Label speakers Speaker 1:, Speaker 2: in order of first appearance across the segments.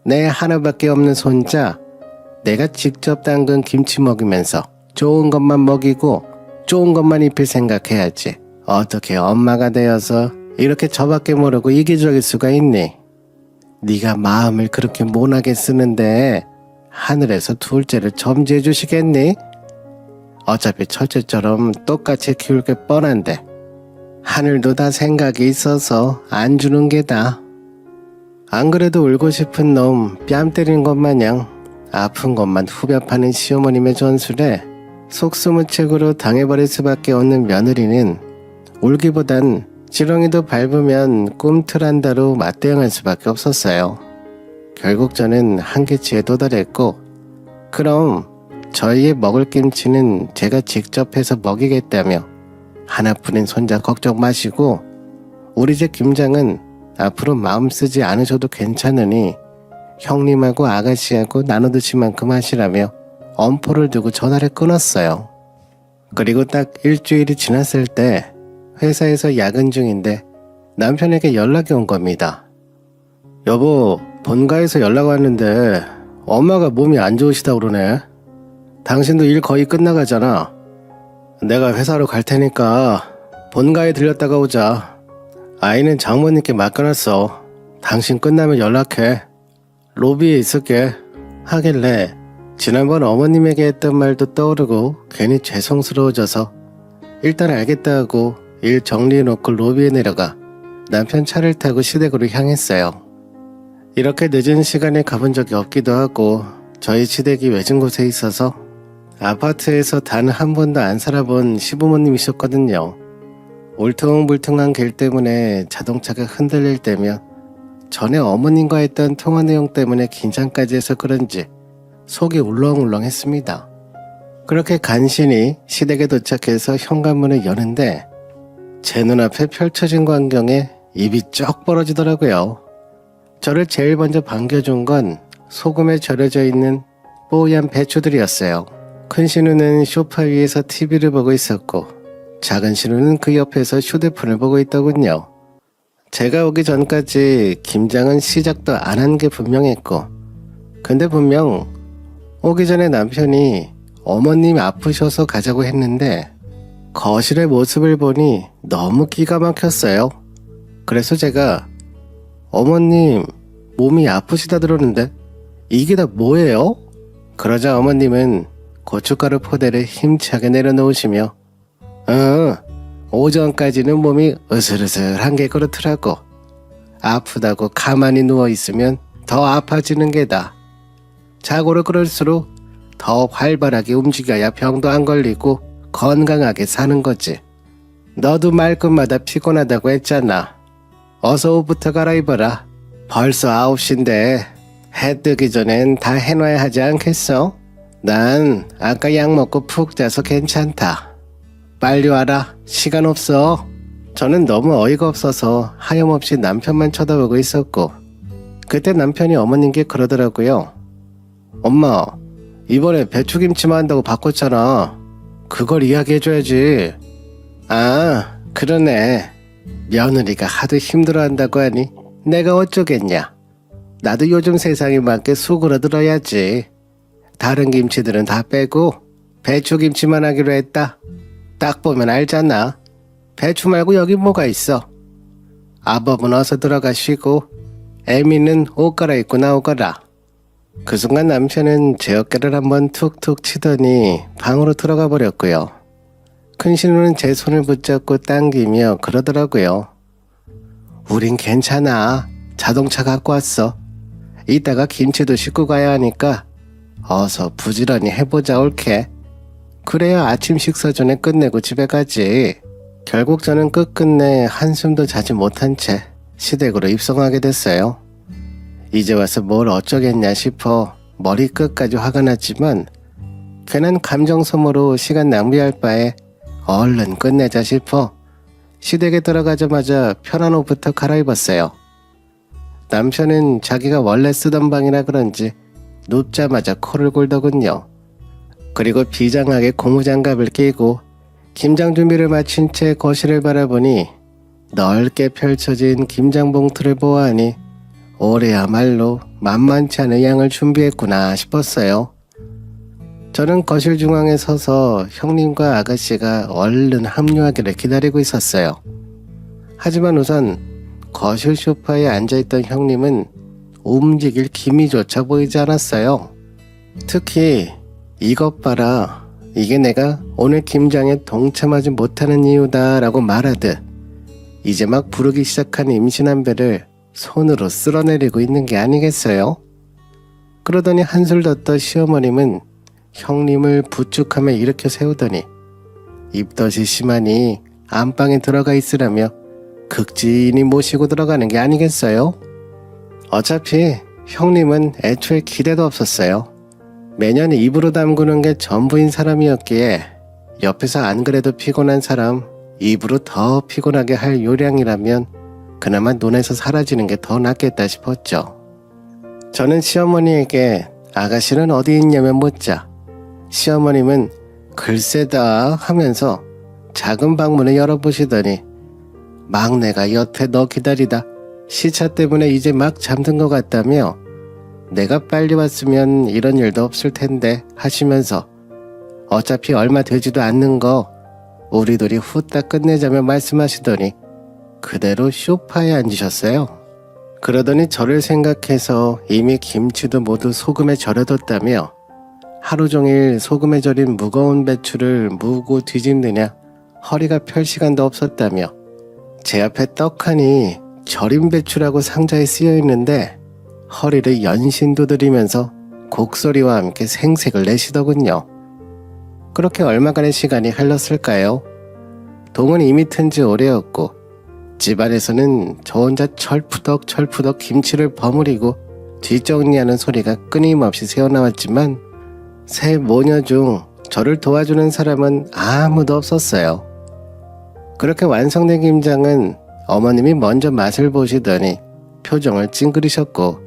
Speaker 1: 내 하나밖에 없는 손자, 내가 직접 담근 김치 먹이면서 좋은 것만 먹이고 좋은 것만 입힐 생각해야지. 어떻게 엄마가 되어서 이렇게 저밖에 모르고 이기적일 수가 있니? 네가 마음을 그렇게 모나게 쓰는데 하늘에서 둘째를 점지해 주시겠니? 어차피 첫째처럼 똑같이 키울 게 뻔한데 하늘도 다 생각이 있어서 안 주는 게다. 안 그래도 울고 싶은 놈 뺨 때린 것 마냥 아픈 것만 후벼 파는 시어머님의 전술에 속수무책으로 당해버릴 수밖에 없는 며느리는 울기보단 지렁이도 밟으면 꿈틀한다로 맞대응할 수밖에 없었어요. 결국 저는 한계치에 도달했고, 그럼 저희의 먹을 김치는 제가 직접 해서 먹이겠다며 하나뿐인 손자 걱정 마시고 우리 집 김장은 앞으로 마음 쓰지 않으셔도 괜찮으니 형님하고 아가씨하고 나눠드실 만큼 하시라며 엄포를 두고 전화를 끊었어요. 그리고 딱 일주일이 지났을 때 회사에서 야근 중인데 남편에게 연락이 온 겁니다. 여보, 본가에서 연락 왔는데 엄마가 몸이 안 좋으시다고 그러네. 당신도 일 거의 끝나가잖아. 내가 회사로 갈 테니까 본가에 들렸다가 오자. 아이는 장모님께 맡겨놨어. 당신 끝나면 연락해. 로비에 있을게. 하길래 지난번 어머님에게 했던 말도 떠오르고 괜히 죄송스러워져서 일단 알겠다 하고 일 정리해놓고 로비에 내려가 남편 차를 타고 시댁으로 향했어요. 이렇게 늦은 시간에 가본 적이 없기도 하고 저희 시댁이 외진 곳에 있어서 아파트에서 단 한 번도 안 살아본 시부모님이셨거든요. 울퉁불퉁한 길 때문에 자동차가 흔들릴 때면 전에 어머님과 했던 통화 내용 때문에 긴장까지 해서 그런지 속이 울렁울렁했습니다. 그렇게 간신히 시댁에 도착해서 현관문을 여는데 제 눈앞에 펼쳐진 광경에 입이 쩍 벌어지더라고요. 저를 제일 먼저 반겨준 건 소금에 절여져 있는 뽀얀 배추들이었어요. 큰 신우는 소파 위에서 TV를 보고 있었고 작은 신우는 그 옆에서 휴대폰을 보고 있더군요. 제가 오기 전까지 김장은 시작도 안 한 게 분명했고, 근데 분명 오기 전에 남편이 어머님이 아프셔서 가자고 했는데 거실의 모습을 보니 너무 기가 막혔어요. 그래서 제가 어머님 몸이 아프시다 들었는데 이게 다 뭐예요? 그러자 어머님은 고춧가루 포대를 힘차게 내려놓으시며 오전까지는 몸이 으슬으슬한 게 그렇더라고. 아프다고 가만히 누워있으면 더 아파지는 게다. 자고로 그럴수록 더 활발하게 움직여야 병도 안 걸리고 건강하게 사는 거지. 너도 말끝마다 피곤하다고 했잖아. 어서 옷부터 갈아입어라. 벌써 9시인데 해 뜨기 전엔 다 해놔야 하지 않겠어? 난 아까 약 먹고 푹 자서 괜찮다. 빨리 와라. 시간 없어. 저는 너무 어이가 없어서 하염없이 남편만 쳐다보고 있었고 그때 남편이 어머님께 그러더라고요. 엄마, 이번에 배추김치만 한다고 바꿨잖아. 그걸 이야기해줘야지. 아, 그러네. 며느리가 하도 힘들어한다고 하니 내가 어쩌겠냐. 나도 요즘 세상에 맞게 수그러들어야지. 다른 김치들은 다 빼고 배추김치만 하기로 했다. 딱 보면 알잖아. 배추 말고 여기 뭐가 있어. 아범은 어서 들어가 쉬고 애미는 옷 갈아입고 나오거라. 그 순간 남편은 제 어깨를 한번 툭툭 치더니 방으로 들어가 버렸고요. 큰 신우는 제 손을 붙잡고 당기며 그러더라고요. 우린 괜찮아. 자동차 갖고 왔어. 이따가 김치도 싣고 가야 하니까 어서 부지런히 해보자 옳게. 그래야 아침 식사 전에 끝내고 집에 가지. 결국 저는 끝끝내 한숨도 자지 못한 채 시댁으로 입성하게 됐어요. 이제 와서 뭘 어쩌겠냐 싶어 머리끝까지 화가 났지만 괜한 감정 소모로 시간 낭비할 바에 얼른 끝내자 싶어 시댁에 들어가자마자 편한 옷부터 갈아입었어요. 남편은 자기가 원래 쓰던 방이라 그런지 눕자마자 코를 골더군요. 그리고 비장하게 고무장갑을 끼고 김장 준비를 마친 채 거실을 바라보니 넓게 펼쳐진 김장 봉투를 보아하니 올해야말로 만만치 않은 양을 준비했구나 싶었어요. 저는 거실 중앙에 서서 형님과 아가씨가 얼른 합류하기를 기다리고 있었어요. 하지만 우선 거실 소파에 앉아있던 형님은 움직일 기미조차 보이지 않았어요. 특히 이것 봐라, 이게 내가 오늘 김장에 동참하지 못하는 이유다 라고 말하듯 이제 막 부르기 시작한 임신한 배를 손으로 쓸어내리고 있는 게 아니겠어요? 그러더니 한술 더 떠 시어머님은 형님을 부축하며 일으켜 세우더니 입덧이 심하니 안방에 들어가 있으라며 극진히 모시고 들어가는 게 아니겠어요? 어차피 형님은 애초에 기대도 없었어요. 매년 입으로 담그는 게 전부인 사람이었기에 옆에서 안 그래도 피곤한 사람 입으로 더 피곤하게 할 요량이라면 그나마 눈에서 사라지는 게 더 낫겠다 싶었죠. 저는 시어머니에게 아가씨는 어디 있냐며 묻자 시어머님은 글쎄다 하면서 작은 방문을 열어보시더니 막내가 여태 너 기다리다 시차 때문에 이제 막 잠든 것 같다며 내가 빨리 왔으면 이런 일도 없을 텐데 하시면서 어차피 얼마 되지도 않는 거 우리 둘이 후딱 끝내자며 말씀하시더니 그대로 소파에 앉으셨어요. 그러더니 저를 생각해서 이미 김치도 모두 소금에 절여뒀다며 하루 종일 소금에 절인 무거운 배추를 무고 뒤집느냐 허리가 펼 시간도 없었다며 제 앞에 떡하니 절인 배추라고 상자에 쓰여 있는데 허리를 연신 두드리면서 곡소리와 함께 생색을 내시더군요. 그렇게 얼마간의 시간이 흘렀을까요? 동은 이미 튼 지 오래였고 집안에서는 저 혼자 철푸덕 김치를 버무리고 뒷정리하는 소리가 끊임없이 새어나왔지만 세 모녀 중 저를 도와주는 사람은 아무도 없었어요. 그렇게 완성된 김장은 어머님이 먼저 맛을 보시더니 표정을 찡그리셨고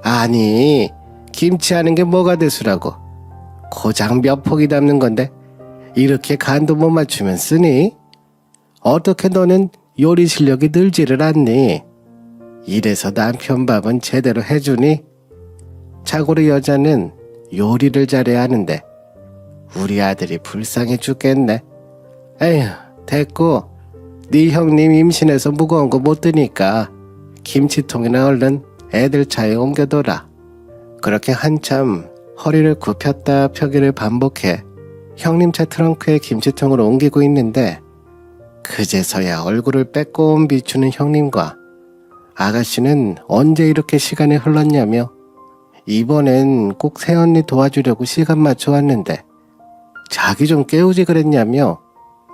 Speaker 1: 아니 김치하는 게 뭐가 대수라고 고작 몇 폭이 담는 건데 이렇게 간도 못 맞추면 쓰니? 어떻게 너는 요리 실력이 늘지를 않니? 이래서 남편 밥은 제대로 해주니? 자고로 여자는 요리를 잘해야 하는데 우리 아들이 불쌍해 죽겠네. 에휴 됐고 네 형님 임신해서 무거운 거 못 드니까 김치통이나 얼른 애들 차에 옮겨둬라. 그렇게 한참 허리를 굽혔다 펴기를 반복해 형님 차 트렁크에 김치통을 옮기고 있는데 그제서야 얼굴을 빼꼼 비추는 형님과 아가씨는 언제 이렇게 시간이 흘렀냐며 이번엔 꼭 새언니 도와주려고 시간 맞춰 왔는데 자기 좀 깨우지 그랬냐며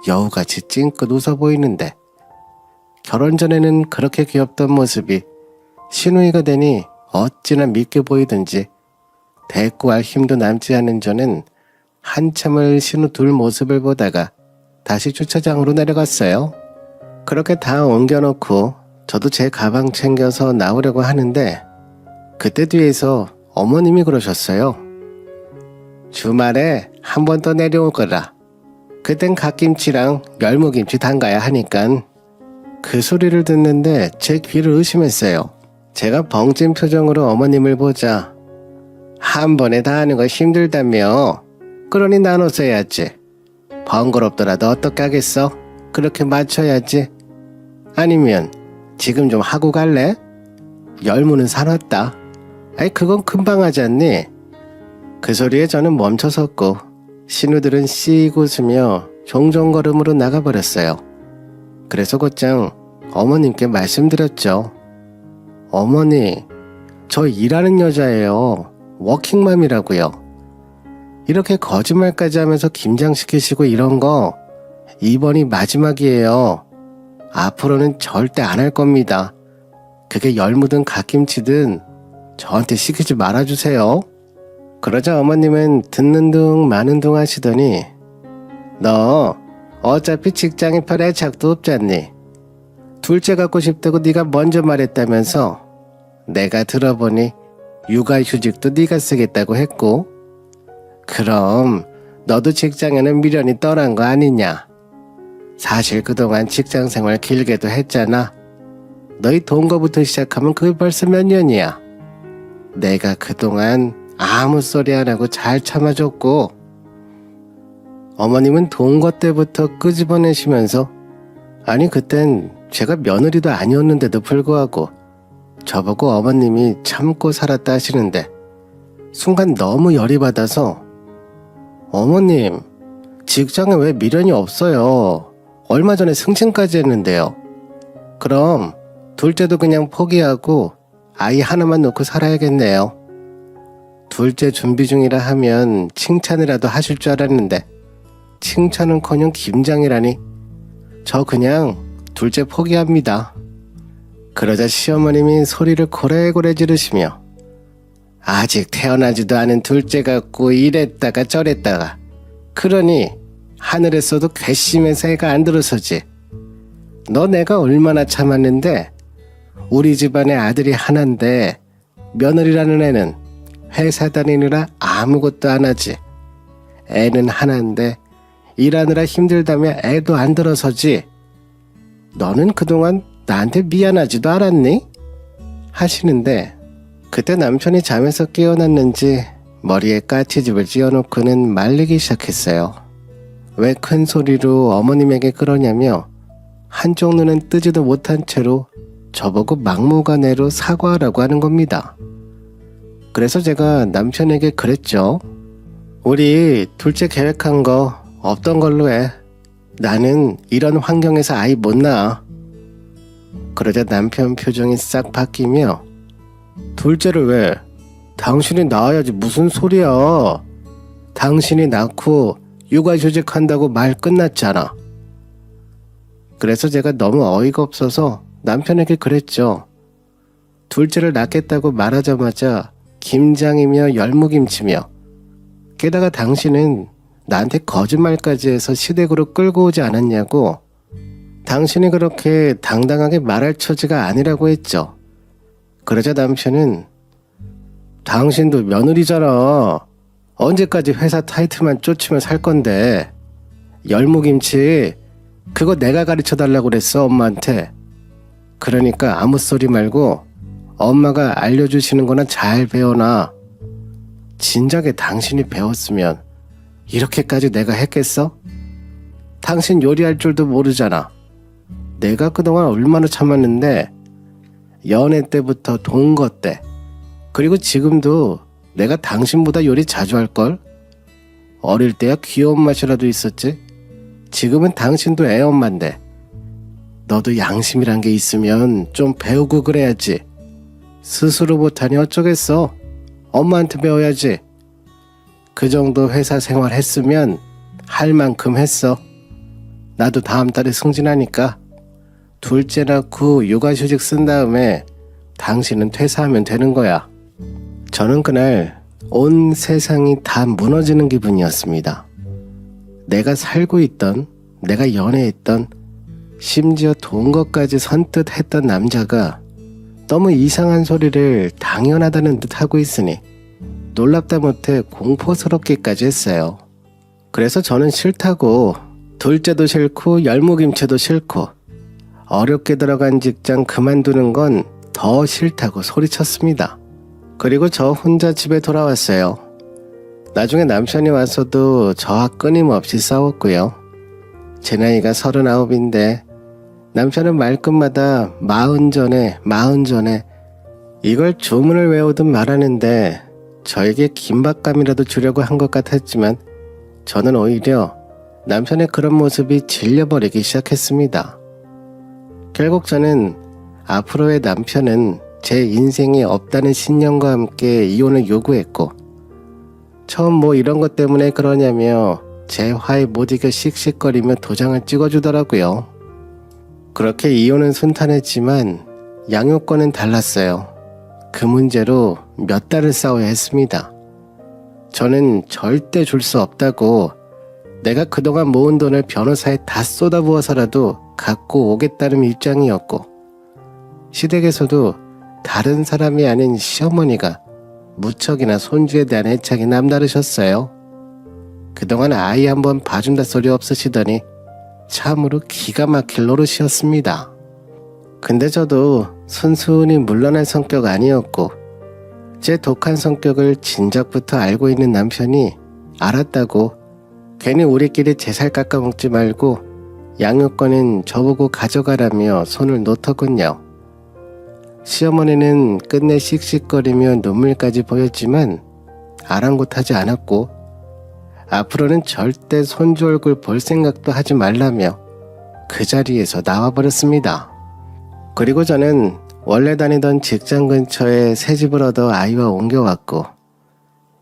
Speaker 1: 여우같이 찡긋 웃어 보이는데 결혼 전에는 그렇게 귀엽던 모습이 시누이가 되니 어찌나 밉게 보이든지 대꾸할 힘도 남지 않은 저는 한참을 신우 둘 모습을 보다가 다시 주차장으로 내려갔어요. 그렇게 다 옮겨놓고 저도 제 가방 챙겨서 나오려고 하는데 그때 뒤에서 어머님이 그러셨어요. 주말에 한 번 더 내려올 거라. 그땐 갓김치랑 열무김치 담가야 하니깐. 그 소리를 듣는데 제 귀를 의심했어요. 제가 벙찐 표정으로 어머님을 보자 한 번에 다 하는 거 힘들다며 그러니 나눠서 해야지. 번거롭더라도 어떻게 하겠어? 그렇게 맞춰야지. 아니면 지금 좀 하고 갈래? 열무는 사놨다. 아이 그건 금방 하지 않니? 그 소리에 저는 멈춰섰고 신우들은 씩 웃으며 종종걸음으로 나가버렸어요. 그래서 곧장 어머님께 말씀드렸죠. 어머니, 저 일하는 여자예요. 워킹맘이라고요. 이렇게 거짓말까지 하면서 김장시키시고 이런 거 이번이 마지막이에요. 앞으로는 절대 안 할 겁니다. 그게 열무든 갓김치든 저한테 시키지 말아주세요. 그러자 어머님은 듣는 둥 마는 둥 하시더니 너 어차피 직장에 별 애착도 없잖니. 둘째 갖고 싶다고 네가 먼저 말했다면서 내가 들어보니 육아휴직도 네가 쓰겠다고 했고 그럼 너도 직장에는 미련이 떠난 거 아니냐. 사실 그동안 직장생활 길게도 했잖아. 너희 동거부터 시작하면 그게 벌써 몇 년이야. 내가 그동안 아무 소리 안 하고 잘 참아줬고 어머님은 동거 때부터 끄집어내시면서 아니 그땐 제가 며느리도 아니었는데도 불구하고 저보고 어머님이 참고 살았다 하시는데 순간 너무 열이 받아서 어머님 직장에 왜 미련이 없어요. 얼마 전에 승진까지 했는데요. 그럼 둘째도 그냥 포기하고 아이 하나만 놓고 살아야겠네요. 둘째 준비 중이라 하면 칭찬이라도 하실 줄 알았는데 칭찬은커녕 김장이라니 저 그냥 둘째 포기합니다. 그러자 시어머님이 소리를 고래고래 지르시며 아직 태어나지도 않은 둘째 갖고 이랬다가 저랬다가 그러니 하늘에서도 괘씸해서 애가 안 들어서지. 너 내가 얼마나 참았는데 우리 집안에 아들이 하나인데 며느리라는 애는 회사 다니느라 아무것도 안 하지. 애는 하나인데 일하느라 힘들다며 애도 안 들어서지. 너는 그동안 나한테 미안하지도 않았니? 하시는데 그때 남편이 잠에서 깨어났는지 머리에 까치집을 찧어놓고는 말리기 시작했어요. 왜 큰 소리로 어머님에게 그러냐며 한쪽 눈은 뜨지도 못한 채로 저보고 막무가내로 사과하라고 하는 겁니다. 그래서 제가 남편에게 그랬죠. 우리 둘째 계획한 거 없던 걸로 해. 나는 이런 환경에서 아이 못 낳아. 그러자 남편 표정이 싹 바뀌며 둘째를 왜? 당신이 낳아야지 무슨 소리야. 당신이 낳고 육아휴직한다고 말 끝났잖아. 그래서 제가 너무 어이가 없어서 남편에게 그랬죠. 둘째를 낳겠다고 말하자마자 김장이며 열무김치며 게다가 당신은 나한테 거짓말까지 해서 시댁으로 끌고 오지 않았냐고. 당신이 그렇게 당당하게 말할 처지가 아니라고 했죠. 그러자 남편은 당신도 며느리잖아. 언제까지 회사 타이틀만 쫓으며 살 건데. 열무김치 그거 내가 가르쳐달라고 그랬어 엄마한테. 그러니까 아무 소리 말고 엄마가 알려주시는 거나 잘 배워놔. 진작에 당신이 배웠으면 이렇게까지 내가 했겠어? 당신 요리할 줄도 모르잖아. 내가 그동안 얼마나 참았는데 연애 때부터 동거 때 그리고 지금도 내가 당신보다 요리 자주 할걸? 어릴 때야 귀여운 맛이라도 있었지. 지금은 당신도 애 엄마인데 너도 양심이란 게 있으면 좀 배우고 그래야지. 스스로 못하니 어쩌겠어. 엄마한테 배워야지. 그 정도 회사 생활 했으면 할 만큼 했어. 나도 다음 달에 승진하니까 둘째 낳고 육아휴직 쓴 다음에 당신은 퇴사하면 되는 거야. 저는 그날 온 세상이 다 무너지는 기분이었습니다. 내가 살고 있던, 내가 연애했던, 심지어 동거까지 선뜻 했던 남자가 너무 이상한 소리를 당연하다는 듯 하고 있으니 놀랍다 못해 공포스럽기까지 했어요. 그래서 저는 싫다고, 둘째도 싫고 열무김치도 싫고 어렵게 들어간 직장 그만두는 건 더 싫다고 소리쳤습니다. 그리고 저 혼자 집에 돌아왔어요. 나중에 남편이 와서도 저와 끊임없이 싸웠고요. 제 나이가 39인데 남편은 말끝마다 40 전에 이걸 주문을 외우듯 말하는데 저에게 긴박감이라도 주려고 한 것 같았지만 저는 오히려 남편의 그런 모습이 질려버리기 시작했습니다. 결국 저는 앞으로의 남편은 제 인생이 없다는 신념과 함께 이혼을 요구했고 처음 뭐 이런 것 때문에 그러냐며 제 화에 못 이겨 씩씩거리며 도장을 찍어주더라고요. 그렇게 이혼은 순탄했지만 양육권은 달랐어요. 그 문제로 몇 달을 싸워야 했습니다. 저는 절대 줄 수 없다고 내가 그동안 모은 돈을 변호사에 다 쏟아부어서라도 갖고 오겠다는 입장이었고 시댁에서도 다른 사람이 아닌 시어머니가 무척이나 손주에 대한 애착이 남다르셨어요. 그동안 아이 한번 봐준다 소리 없으시더니 참으로 기가 막힐 노릇이었습니다. 근데 저도 순순히 물러날 성격 아니었고 제 독한 성격을 진작부터 알고 있는 남편이 알았다고 괜히 우리끼리 제 살 깎아먹지 말고 양육권은 저보고 가져가라며 손을 놓더군요. 시어머니는 끝내 씩씩거리며 눈물까지 보였지만 아랑곳하지 않았고 앞으로는 절대 손주 얼굴 볼 생각도 하지 말라며 그 자리에서 나와버렸습니다. 그리고 저는 원래 다니던 직장 근처에 새 집을 얻어 아이와 옮겨왔고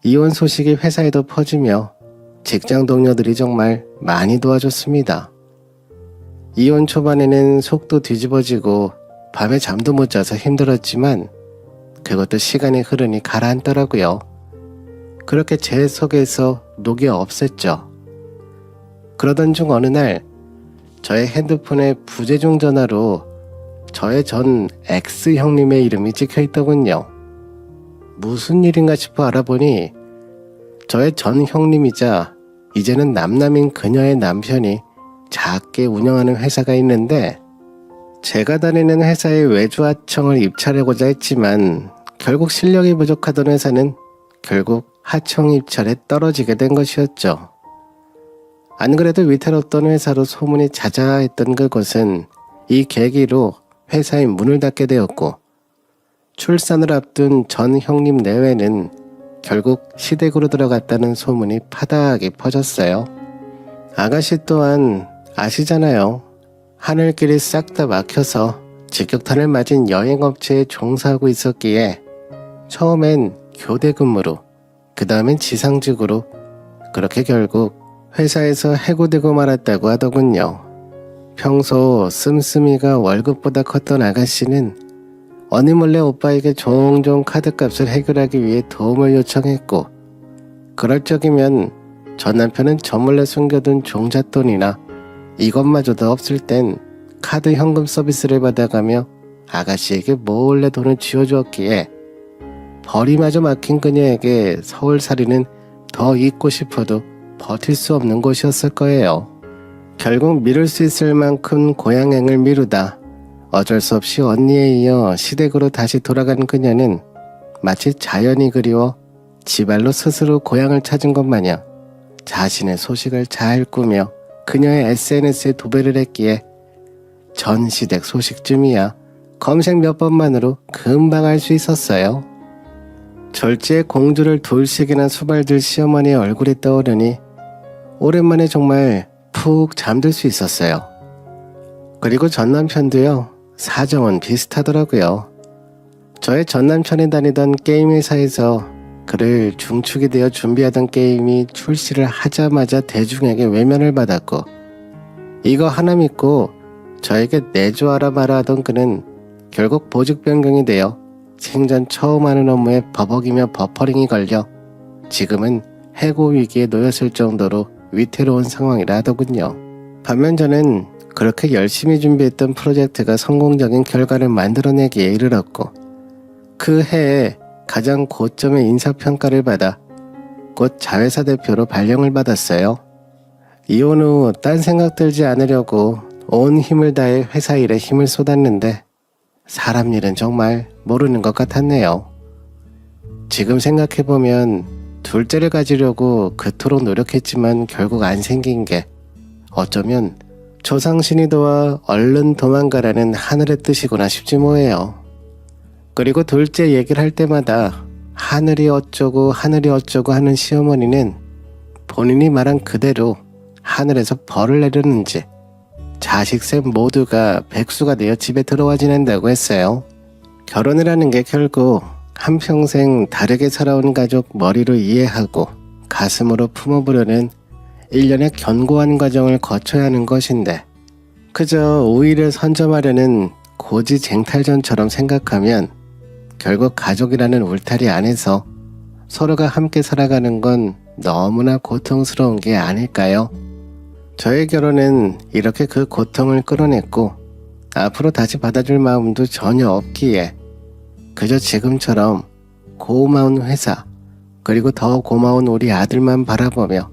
Speaker 1: 이혼 소식이 회사에도 퍼지며 직장 동료들이 정말 많이 도와줬습니다. 이혼 초반에는 속도 뒤집어지고 밤에 잠도 못 자서 힘들었지만 그것도 시간이 흐르니 가라앉더라고요. 그렇게 제 속에서 녹이 없앴죠. 그러던 중 어느 날 저의 핸드폰에 부재중 전화로 저의 전 X 형님의 이름이 찍혀있더군요. 무슨 일인가 싶어 알아보니 저의 전 형님이자 이제는 남남인 그녀의 남편이 작게 운영하는 회사가 있는데 제가 다니는 회사의 외주하청을 입찰하고자 했지만 결국 실력이 부족하던 회사는 결국 하청 입찰에 떨어지게 된 것이었죠. 안 그래도 위태롭던 회사로 소문이 자자했던 그곳은 이 계기로 회사의 문을 닫게 되었고 출산을 앞둔 전 형님 내외는 결국 시댁으로 들어갔다는 소문이 파다하게 퍼졌어요. 아가씨 또한 아시잖아요. 하늘길이 싹 다 막혀서 직격탄을 맞은 여행업체에 종사하고 있었기에 처음엔 교대 근무로 그 다음엔 지상직으로 그렇게 결국 회사에서 해고되고 말았다고 하더군요. 평소 씀씀이가 월급보다 컸던 아가씨는 어느 몰래 오빠에게 종종 카드값을 해결하기 위해 도움을 요청했고 그럴 적이면 전 남편은 저 몰래 숨겨둔 종잣돈이나 이것마저도 없을 땐 카드 현금 서비스를 받아가며 아가씨에게 몰래 돈을 쥐어주었기에 벌이마저 막힌 그녀에게 서울살이는 더 있고 싶어도 버틸 수 없는 곳이었을 거예요. 결국 미룰 수 있을 만큼 고향행을 미루다 어쩔 수 없이 언니에 이어 시댁으로 다시 돌아간 그녀는 마치 자연이 그리워 지발로 스스로 고향을 찾은 것 마냥 자신의 소식을 잘 꾸며 그녀의 SNS에 도배를 했기에 전 시댁 소식쯤이야 검색 몇 번만으로 금방 알 수 있었어요. 졸지에 공주를 둘씩이나 수발들 시어머니의 얼굴이 떠오르니 오랜만에 정말 푹 잠들 수 있었어요. 그리고 전 남편도요. 사정은 비슷하더라고요. 저의 전 남편이 다니던 게임 회사에서 그를 중축이 되어 준비하던 게임이 출시를 하자마자 대중에게 외면을 받았고 이거 하나 믿고 저에게 내조하라 마라 하던 그는 결국 보직 변경이 되어 생전 처음 하는 업무에 버벅이며 버퍼링이 걸려 지금은 해고 위기에 놓였을 정도로 위태로운 상황이라 하더군요. 반면 저는 그렇게 열심히 준비했던 프로젝트가 성공적인 결과를 만들어내기에 이르렀고 그 해에 가장 고점의 인사평가를 받아 곧 자회사 대표로 발령을 받았어요. 이혼 후 딴 생각 들지 않으려고 온 힘을 다해 회사 일에 힘을 쏟았는데 사람 일은 정말 모르는 것 같았네요. 지금 생각해보면 둘째를 가지려고 그토록 노력했지만 결국 안 생긴 게 어쩌면 조상신이 도와 얼른 도망가라는 하늘의 뜻이구나 싶지 뭐예요. 그리고 둘째 얘기를 할 때마다 하늘이 어쩌고 하는 시어머니는 본인이 말한 그대로 하늘에서 벌을 내렸는지 자식셋 모두가 백수가 되어 집에 들어와 지낸다고 했어요. 결혼을 하는 게 결국 한평생 다르게 살아온 가족 머리로 이해하고 가슴으로 품어보려는 일련의 견고한 과정을 거쳐야 하는 것인데 그저 우위를 선점하려는 고지쟁탈전처럼 생각하면 결국 가족이라는 울타리 안에서 서로가 함께 살아가는 건 너무나 고통스러운 게 아닐까요? 저의 결혼은 이렇게 그 고통을 끌어냈고 앞으로 다시 받아줄 마음도 전혀 없기에 그저 지금처럼 고마운 회사 그리고 더 고마운 우리 아들만 바라보며